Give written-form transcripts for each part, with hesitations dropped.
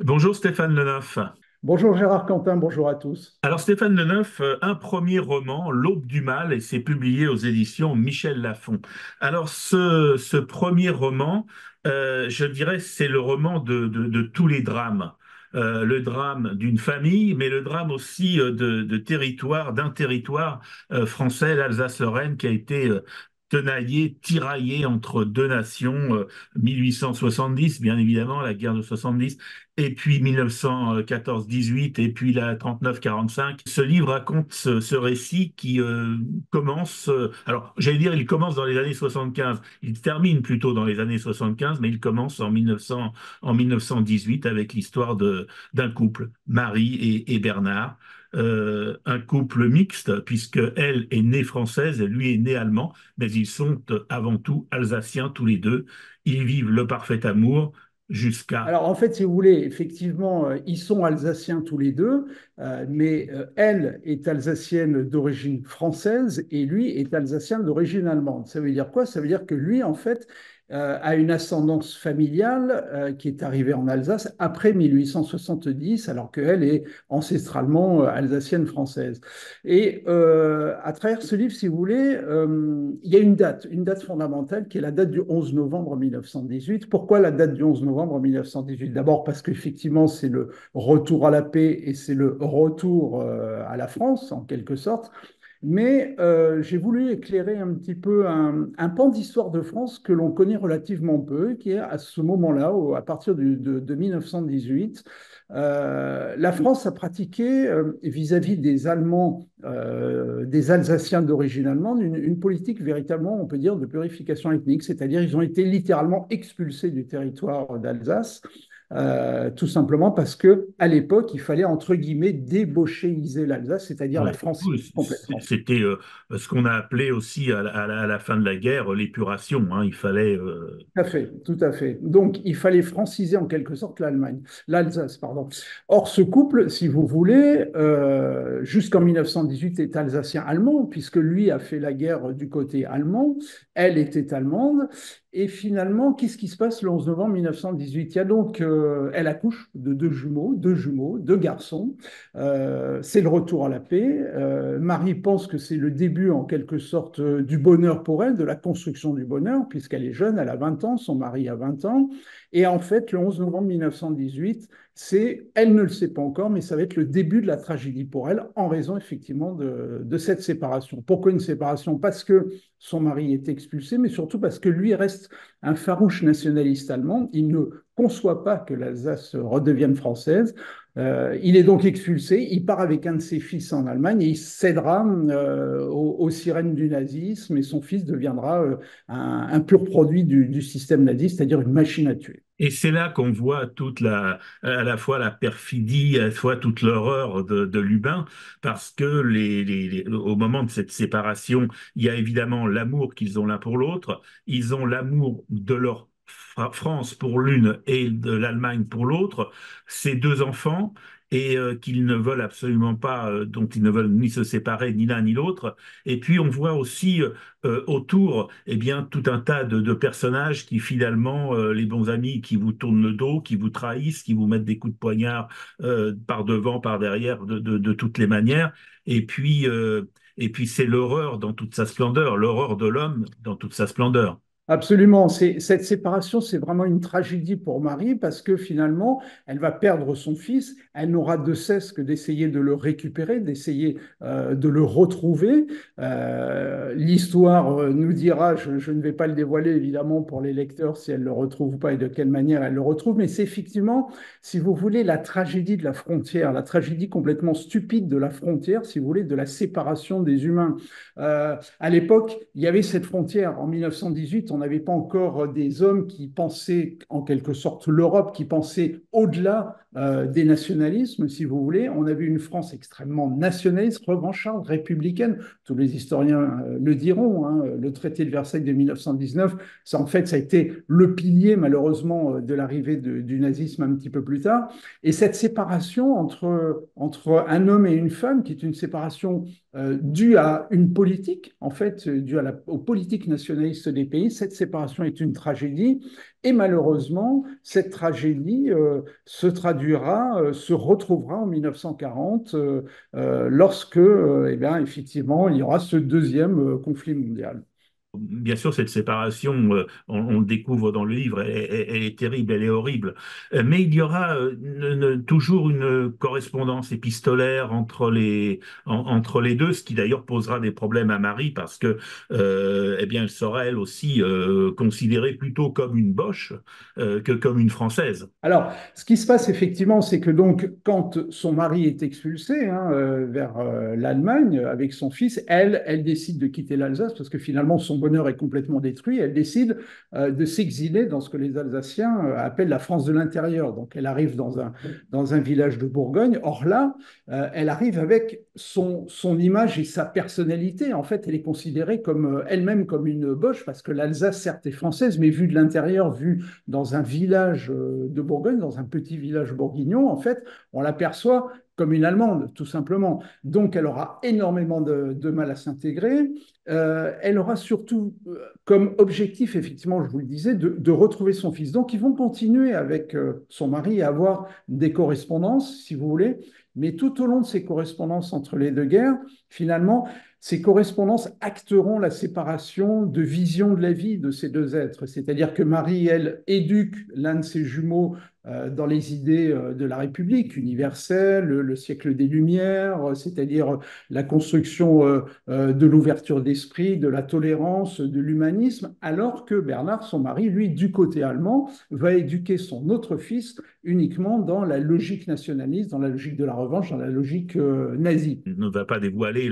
Bonjour Stéphane Leneuf. Bonjour Gérard Quentin, bonjour à tous. Alors Stéphane Leneuf, un premier roman, L'Aube du mal, et c'est publié aux éditions Michel Lafon. Alors ce premier roman, je dirais, c'est le roman de tous les drames. Le drame d'une famille, mais le drame aussi de territoire, d'un territoire français, l'Alsace-Lorraine, qui a été tenaillé, tiraillé entre deux nations, 1870, bien évidemment, la guerre de 70, et puis 1914-18, et puis la 39-45. Ce livre raconte ce récit qui commence, alors j'allais dire, il commence dans les années 75, il termine plutôt dans les années 75, mais il commence en 1918 avec l'histoire d'un couple, Marie et Bernard. Un couple mixte, puisque elle est née française et lui est né allemand, mais ils sont avant tout alsaciens tous les deux. Ils vivent le parfait amour jusqu'à... Alors en fait, si vous voulez, effectivement, ils sont alsaciens tous les deux, mais elle est alsacienne d'origine française et lui est alsacien d'origine allemande. Ça veut dire quoi? Ça veut dire que lui, en fait, a une ascendance familiale qui est arrivée en Alsace après 1870, alors qu'elle est ancestralement alsacienne française. Et à travers ce livre, si vous voulez, il y a une date fondamentale qui est la date du 11 novembre 1918. Pourquoi la date du 11 novembre 1918? D'abord parce qu'effectivement, c'est le retour à la paix et c'est le retour à la France, en quelque sorte. Mais j'ai voulu éclairer un petit peu un pan d'histoire de France que l'on connaît relativement peu, qui est à ce moment-là, à partir de 1918, la France a pratiqué vis-à-vis des Allemands, des Alsaciens d'origine allemande, une politique véritablement, on peut dire, de purification ethnique, c'est-à-dire ils ont été littéralement expulsés du territoire d'Alsace. Tout simplement parce que à l'époque, il fallait entre guillemets débauchéiser l'Alsace, c'est-à-dire la Ouais. franciser Oui, complètement. c'était ce qu'on a appelé aussi à la fin de la guerre l'épuration, hein. Il fallait... Tout à fait, tout à fait. Donc, il fallait franciser en quelque sorte l'Alsace, pardon. Or, ce couple, si vous voulez, jusqu'en 1918 est alsacien-allemand, puisque lui a fait la guerre du côté allemand, elle était allemande, et finalement, qu'est-ce qui se passe le 11 novembre 1918? Il y a donc, elle accouche de deux jumeaux, deux garçons. C'est le retour à la paix. Marie pense que c'est le début, en quelque sorte, du bonheur pour elle, de la construction du bonheur, puisqu'elle est jeune, elle a 20 ans, son mari a 20 ans. Et en fait, le 11 novembre 1918, elle ne le sait pas encore, mais ça va être le début de la tragédie pour elle, en raison effectivement de cette séparation. Pourquoi une séparation? Parce que son mari est expulsé, mais surtout parce que lui reste un farouche nationaliste allemand. Il ne conçoit pas que l'Alsace redevienne française. Il est donc expulsé, il part avec un de ses fils en Allemagne et il cédera aux sirènes du nazisme et son fils deviendra un pur produit du système nazi, c'est-à-dire une machine à tuer. Et c'est là qu'on voit à la fois la perfidie, à la fois toute l'horreur de Lubin, parce que au moment de cette séparation, il y a évidemment l'amour qu'ils ont l'un pour l'autre, ils ont l'amour de leur France pour l'une et de l'Allemagne pour l'autre, ces deux enfants, et qu'ils ne veulent absolument pas, dont ils ne veulent ni se séparer, ni l'un ni l'autre. Et puis on voit aussi autour, eh bien, tout un tas de personnages qui finalement, les bons amis, qui vous tournent le dos, qui vous trahissent, qui vous mettent des coups de poignard par devant, par derrière, de toutes les manières. Et puis c'est l'horreur dans toute sa splendeur, l'horreur de l'homme dans toute sa splendeur. Absolument. Cette séparation, c'est vraiment une tragédie pour Marie parce que finalement, elle va perdre son fils. Elle n'aura de cesse que d'essayer de le récupérer, d'essayer de le retrouver. L'histoire nous dira, je ne vais pas le dévoiler évidemment pour les lecteurs si elle le retrouve ou pas et de quelle manière elle le retrouve, mais c'est effectivement, si vous voulez, la tragédie de la frontière, la tragédie complètement stupide de la frontière, si vous voulez, de la séparation des humains. À l'époque, il y avait cette frontière. En 1918, on n'avait pas encore des hommes qui pensaient en quelque sorte l'Europe, qui pensaient au-delà des nationalismes, si vous voulez. On avait une France extrêmement nationaliste, revancharde, républicaine. Tous les historiens le diront, hein. Le traité de Versailles de 1919, ça, en fait, ça a été le pilier, malheureusement, de l'arrivée du nazisme un petit peu plus tard. Et cette séparation entre un homme et une femme, qui est une séparation due à une politique, en fait, due aux politiques nationalistes des pays. Cette séparation est une tragédie et malheureusement, cette tragédie se retrouvera en 1940 lorsque, eh bien, effectivement, il y aura ce deuxième conflit mondial. Bien sûr, cette séparation, on le découvre dans le livre, elle est terrible, elle est horrible. Mais il y aura toujours une correspondance épistolaire entre les deux, ce qui d'ailleurs posera des problèmes à Marie parce que, eh bien, elle sera elle aussi considérée plutôt comme une Boche que comme une Française. Alors, ce qui se passe effectivement, c'est que donc, quand son mari est expulsé vers l'Allemagne avec son fils, elle décide de quitter l'Alsace parce que finalement son bonheur est complètement détruit. Elle décide de s'exiler dans ce que les Alsaciens appellent la France de l'intérieur. Donc, elle arrive dans un village de Bourgogne. Or là, elle arrive avec son image et sa personnalité. En fait, elle est considérée comme elle-même comme une Boche parce que l'Alsace, certes, est française, mais vue de l'intérieur, vue dans un village de Bourgogne, dans un petit village bourguignon, en fait, on l'aperçoit comme une Allemande, tout simplement. Donc, elle aura énormément de mal à s'intégrer. Elle aura surtout comme objectif, effectivement, je vous le disais, de retrouver son fils. Donc, ils vont continuer avec son mari à avoir des correspondances, si vous voulez, mais tout au long de ces correspondances entre les deux guerres, finalement, ces correspondances acteront la séparation de vision de la vie de ces deux êtres. C'est-à-dire que Marie, elle, éduque l'un de ses jumeaux dans les idées de la République universelle, le siècle des Lumières, c'est-à-dire la construction de l'ouverture d'esprit, de la tolérance, de l'humanisme, alors que Bernard, son mari, lui, du côté allemand, va éduquer son autre fils uniquement dans la logique nationaliste, dans la logique de la revanche, dans la logique nazie. Ne va pas dévoiler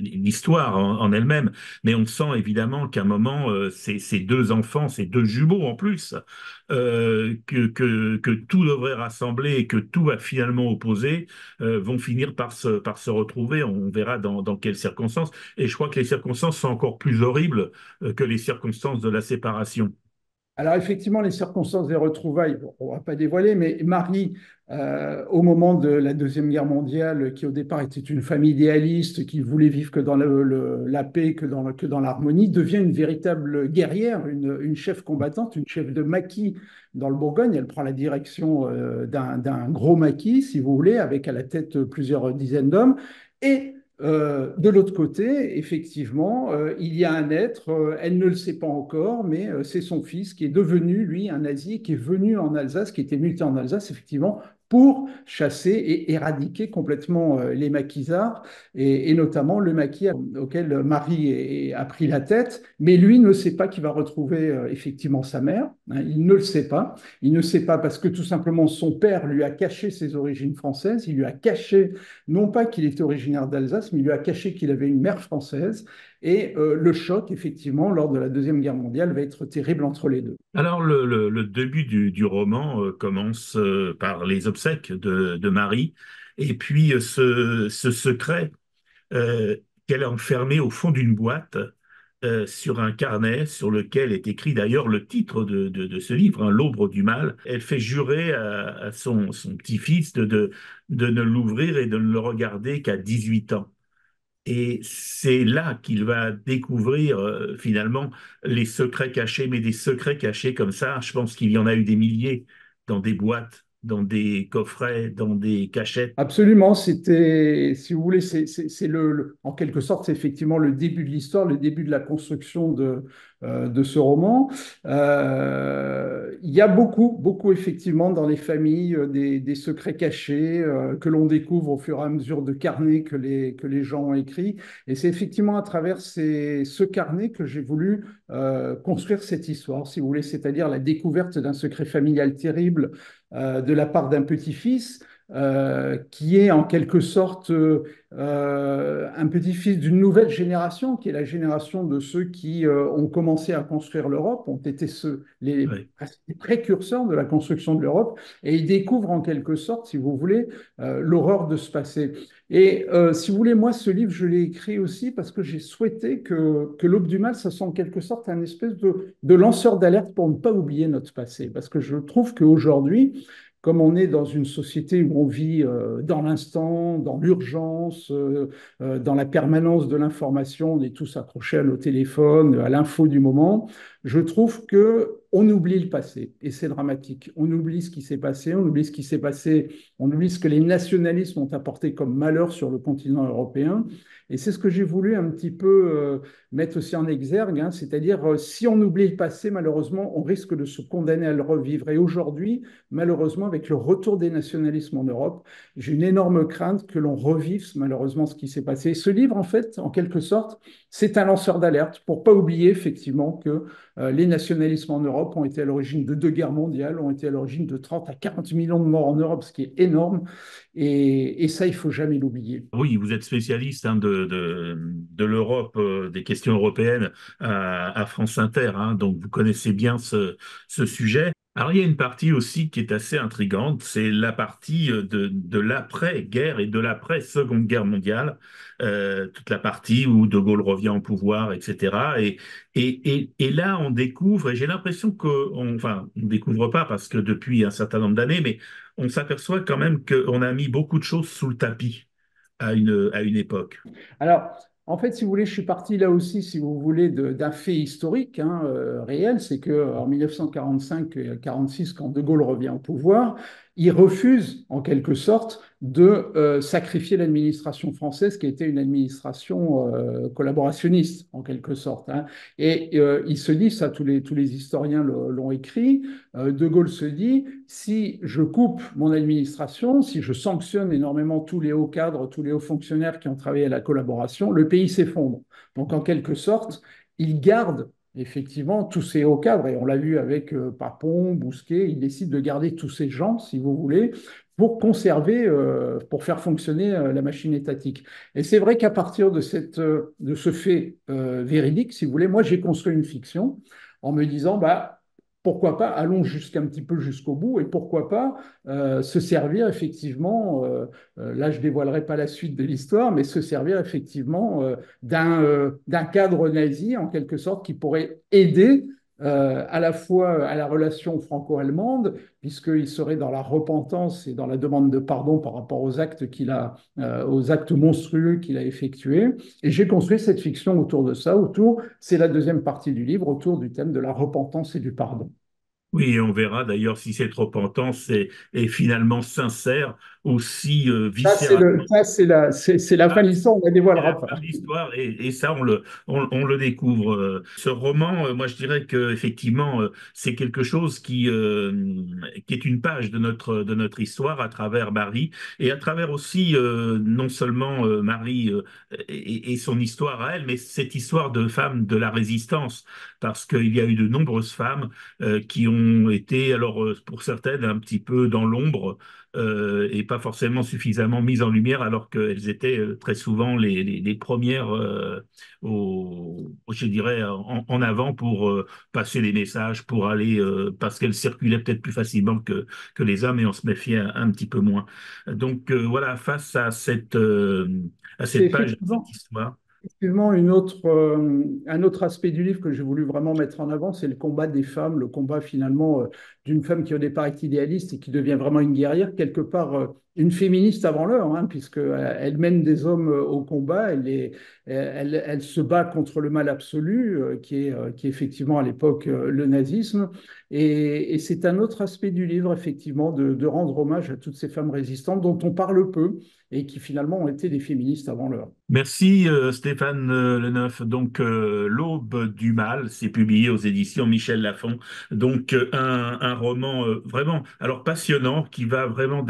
l'histoire en elle-même, mais on sent évidemment qu'à un moment, ces deux enfants, ces deux jumeaux en plus, que tout devrait rassembler et que tout va finalement opposer, vont finir par se retrouver. On verra dans quelles circonstances. Et je crois que les circonstances sont encore plus horribles que les circonstances de la séparation. Alors effectivement, les circonstances des retrouvailles, bon, on ne va pas dévoiler, mais Marie, au moment de la Deuxième Guerre mondiale, qui au départ était une famille idéaliste, qui voulait vivre que dans la paix, que dans l'harmonie, devient une véritable guerrière, une chef combattante, une chef de maquis dans le Bourgogne. Elle prend la direction d'un gros maquis, si vous voulez, avec à la tête plusieurs dizaines d'hommes. Et de l'autre côté, effectivement, il y a un être, elle ne le sait pas encore, mais c'est son fils qui est devenu, lui, un nazi, qui est venu en Alsace, qui était muté en Alsace, effectivement, pour chasser et éradiquer complètement les maquisards, et notamment le maquis auquel Marie a pris la tête, mais lui ne sait pas qu'il va retrouver effectivement sa mère, hein, il ne le sait pas. Il ne sait pas parce que tout simplement son père lui a caché ses origines françaises, il lui a caché non pas qu'il était originaire d'Alsace, mais il lui a caché qu'il avait une mère française. Et le choc, effectivement, lors de la Deuxième Guerre mondiale, va être terrible entre les deux. Alors, le début du roman commence par les obsèques de Marie, et puis ce secret euh, qu'elle a enfermé au fond d'une boîte sur un carnet sur lequel est écrit d'ailleurs le titre de ce livre, hein, L'Aube du mal. Elle fait jurer à son petit-fils de ne l'ouvrir et de ne le regarder qu'à 18 ans. Et c'est là qu'il va découvrir finalement les secrets cachés, mais des secrets cachés comme ça, je pense qu'il y en a eu des milliers dans des boîtes, dans des coffrets, dans des cachettes. Absolument, c'était, si vous voulez, c'est en quelque sorte, c'est effectivement le début de l'histoire, le début de la construction de ce roman. Il y a beaucoup, effectivement, dans les familles, des secrets cachés que l'on découvre au fur et à mesure de carnets que les gens ont écrits. Et c'est effectivement à travers ce carnet que j'ai voulu construire cette histoire, si vous voulez, c'est-à-dire la découverte d'un secret familial terrible de la part d'un petit-fils qui est en quelque sorte un petit-fils d'une nouvelle génération, qui est la génération de ceux qui ont commencé à construire l'Europe, ont été Ouais. les précurseurs de la construction de l'Europe, et ils découvrent en quelque sorte, si vous voulez, l'horreur de ce passé. Et si vous voulez, moi, ce livre, je l'ai écrit aussi parce que j'ai souhaité que l'Aube du Mal, ça soit en quelque sorte un espèce de lanceur d'alerte pour ne pas oublier notre passé. Parce que je trouve qu'aujourd'hui, comme on est dans une société où on vit dans l'instant, dans l'urgence, dans la permanence de l'information, on est tous accrochés à nos téléphones, à l'info du moment, je trouve que on oublie le passé et c'est dramatique. On oublie ce qui s'est passé, on oublie ce qui s'est passé, on oublie ce que les nationalismes ont apporté comme malheur sur le continent européen. Et c'est ce que j'ai voulu un petit peu mettre aussi en exergue, hein, c'est-à-dire si on oublie le passé, malheureusement, on risque de se condamner à le revivre. Et aujourd'hui, malheureusement, avec le retour des nationalismes en Europe, j'ai une énorme crainte que l'on revive malheureusement ce qui s'est passé. Et ce livre, en fait, en quelque sorte, c'est un lanceur d'alerte pour pas oublier effectivement que les nationalismes en Europe ont été à l'origine de 2 guerres mondiales, ont été à l'origine de 30 à 40 millions de morts en Europe, ce qui est énorme. Et ça, il faut jamais l'oublier. Oui, vous êtes spécialiste hein, de l'Europe, des questions européennes à France Inter, hein, donc vous connaissez bien ce sujet. Alors, il y a une partie aussi qui est assez intrigante, c'est la partie de l'après-guerre et de l'après-Seconde Guerre mondiale, toute la partie où De Gaulle revient au pouvoir, etc. Et là, on découvre, et j'ai l'impression enfin, on ne découvre pas parce que depuis un certain nombre d'années, mais on s'aperçoit quand même qu'on a mis beaucoup de choses sous le tapis à une époque. Alors, en fait, si vous voulez, je suis parti là aussi, si vous voulez, d'un fait historique, hein, réel, c'est que en 1945-46, quand De Gaulle revient au pouvoir, il refuse, en quelque sorte, de sacrifier l'administration française, qui était une administration collaborationniste, en quelque sorte, hein. Et il se dit, ça, tous les historiens l'ont écrit, De Gaulle se dit, si je coupe mon administration, si je sanctionne énormément tous les hauts cadres, tous les hauts fonctionnaires qui ont travaillé à la collaboration, le pays s'effondre. Donc, en quelque sorte, il garde effectivement tous ces hauts cadres, et on l'a vu avec Papon, Bousquet, il décide de garder tous ces gens, si vous voulez, pour conserver, pour faire fonctionner la machine étatique. Et c'est vrai qu'à partir de ce fait véridique, si vous voulez, moi j'ai construit une fiction en me disant, bah, pourquoi pas, allons jusqu'un petit peu jusqu'au bout et pourquoi pas se servir effectivement, là je dévoilerai pas la suite de l'histoire, mais se servir effectivement d'un cadre nazi en quelque sorte qui pourrait aider à la fois à la relation franco-allemande, puisqu'il serait dans la repentance et dans la demande de pardon par rapport aux actes aux actes monstrueux qu'il a effectués. Et j'ai construit cette fiction autour de ça, c'est la deuxième partie du livre, autour du thème de la repentance et du pardon. Oui, et on verra d'ailleurs si cette repentance est finalement sincère, aussi viscéralement. C'est la fin de l'histoire, on la C'est la dévoilera fin pas. de l'histoire et ça, on le découvre. Ce roman, moi, je dirais que effectivement, c'est quelque chose qui est une page de notre histoire à travers Marie et à travers aussi non seulement Marie et son histoire à elle, mais cette histoire de femme de la résistance, parce qu'il y a eu de nombreuses femmes qui ont été, alors pour certaines, un petit peu dans l'ombre et pas forcément suffisamment mises en lumière, alors qu'elles étaient très souvent les premières, je dirais, en avant pour passer les messages, pour aller, parce qu'elles circulaient peut-être plus facilement que les hommes et on se méfiait un petit peu moins. Donc voilà, face à C'est cette page de cette effectivement, histoire. Effectivement, un autre aspect du livre que j'ai voulu vraiment mettre en avant, c'est le combat des femmes, le combat finalement d'une femme qui au départ est idéaliste et qui devient vraiment une guerrière, quelque part une féministe avant l'heure, hein, puisque elle mène des hommes au combat, elle se bat contre le mal absolu, qui est effectivement à l'époque le nazisme. Et c'est un autre aspect du livre, effectivement, de rendre hommage à toutes ces femmes résistantes dont on parle peu et qui finalement ont été des féministes avant l'heure. Merci Stéphane Le Neuf. Donc L'Aube du Mal, c'est publié aux éditions Michel Lafon. Donc un roman vraiment alors passionnant qui va vraiment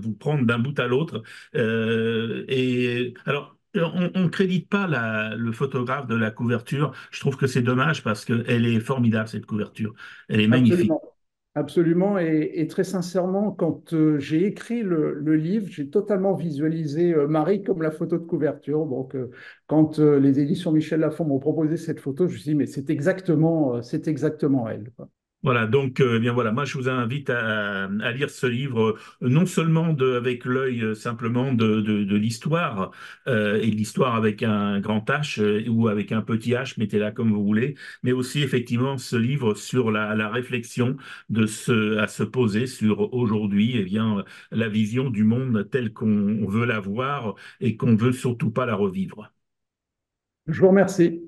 vous prendre d'un bout à l'autre. Et alors on ne crédite pas le photographe de la couverture. Je trouve que c'est dommage parce qu'elle est formidable cette couverture. Elle est magnifique. Absolument. Absolument. Et très sincèrement, quand j'ai écrit le livre, j'ai totalement visualisé Marie comme la photo de couverture. Donc, quand les éditions Michel Lafon m'ont proposé cette photo, je me suis dit, mais c'est exactement elle, quoi. Voilà, donc eh bien voilà, moi je vous invite à lire ce livre, non seulement avec l'œil simplement de l'histoire, et de l'histoire avec un grand H ou avec un petit H, mettez-la comme vous voulez, mais aussi effectivement ce livre sur la réflexion à se poser sur aujourd'hui, eh bien la vision du monde telle qu'on veut la voir et qu'on veut surtout pas la revivre. Je vous remercie.